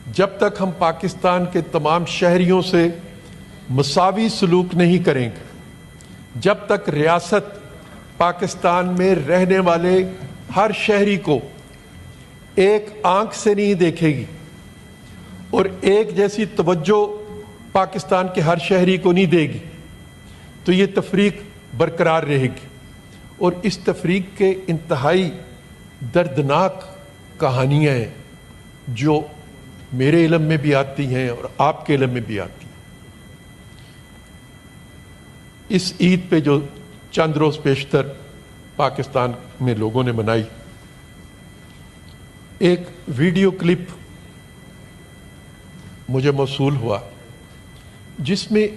جب تک ہم پاکستان کے تمام شہریوں سے مساوی سلوک نہیں کریں گے، جب تک ریاست پاکستان میں رہنے والے ہر شہری کو ایک آنکھ سے نہیں دیکھے گی اور ایک جیسی توجہ پاکستان کے ہر شہری کو نہیں دے گی، تو یہ تفریق برقرار رہے گی۔ اور اس تفریق کے انتہائی دردناک کہانیاں ہیں جو میرے علم میں بھی آتی ہیں اور آپ کے علم میں بھی آتی ہیں۔ اس عید پہ جو چند روز پیشتر پاکستان میں لوگوں نے منائی، ایک ویڈیو کلپ مجھے موصول ہوا جس میں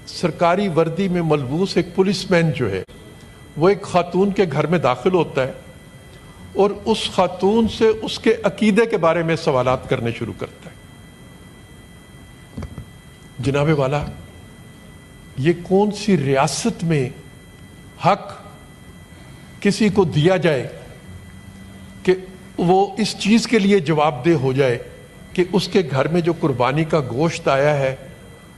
سرکاری وردی میں ملبوس ایک پولیس مین جو ہے وہ ایک خاتون کے گھر میں داخل ہوتا ہے اور اس خاتون سے اس کے عقیدے کے بارے میں سوالات کرنے شروع کرتا ہے۔ جناب والا، یہ کون سی ریاست میں حق کسی کو دیا جائے کہ وہ اس چیز کے لیے جواب دہ ہو جائے کہ اس کے گھر میں جو قربانی کا گوشت آیا ہے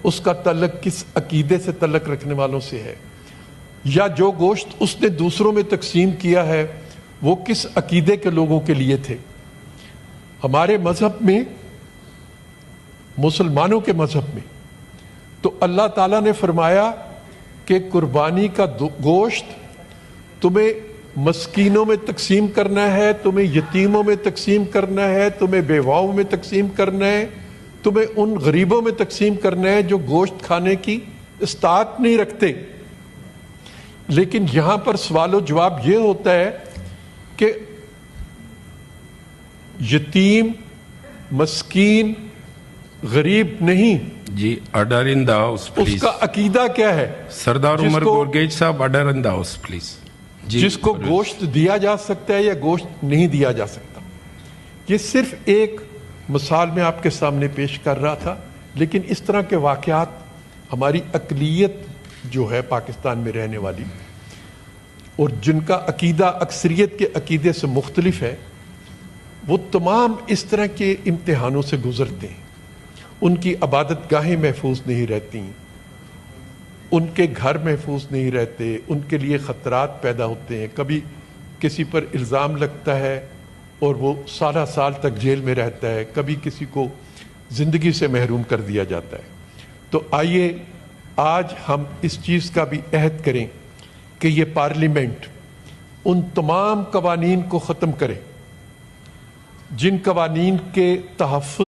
اس کا تعلق کس عقیدے سے تعلق رکھنے والوں سے ہے، یا جو گوشت اس نے دوسروں میں تقسیم کیا ہے وہ کس عقیدے کے لوگوں کے لیے تھے۔ ہمارے مذہب میں، مسلمانوں کے مذہب میں، تو اللہ تعالیٰ نے فرمایا کہ قربانی کا گوشت تمہیں مسکینوں میں تقسیم کرنا ہے، تمہیں یتیموں میں تقسیم کرنا ہے، تمہیں بیواؤں میں تقسیم کرنا ہے، تمہیں ان غریبوں میں تقسیم کرنا ہے جو گوشت کھانے کی استطاعت نہیں رکھتے۔ لیکن یہاں پر سوال و جواب یہ ہوتا ہے کہ یتیم، مسکین، غریب نہیں، جی order in the house please. اس کا عقیدہ کیا ہے؟ Sardar Umar Gorgej Sahib, order in the house please. جس کو گوشت دیا جا سکتا ہے یا گوشت نہیں دیا جا سکتا۔ یہ صرف ایک مثال میں آپ کے سامنے پیش کر رہا تھا، لیکن اس طرح کے واقعات ہماری اقلیت جو ہے پاکستان میں رہنے والی اور جن کا عقیدہ اکثریت کے عقیدے سے مختلف ہے، وہ تمام اس طرح کے امتحانوں سے گزرتے ہیں۔ ان کی عبادت گاہیں محفوظ نہیں رہتی، ان کے گھر محفوظ نہیں رہتے، ان کے لیے خطرات پیدا ہوتے ہیں۔ کبھی کسی پر الزام لگتا ہے اور وہ سالہ سال تک جیل میں رہتا ہے، کبھی کسی کو زندگی سے محروم کر دیا جاتا ہے۔ تو آئیے آج ہم اس چیز کا بھی عہد کریں کہ یہ پارلیمنٹ ان تمام قوانین کو ختم کرے جن قوانین کے تحفظ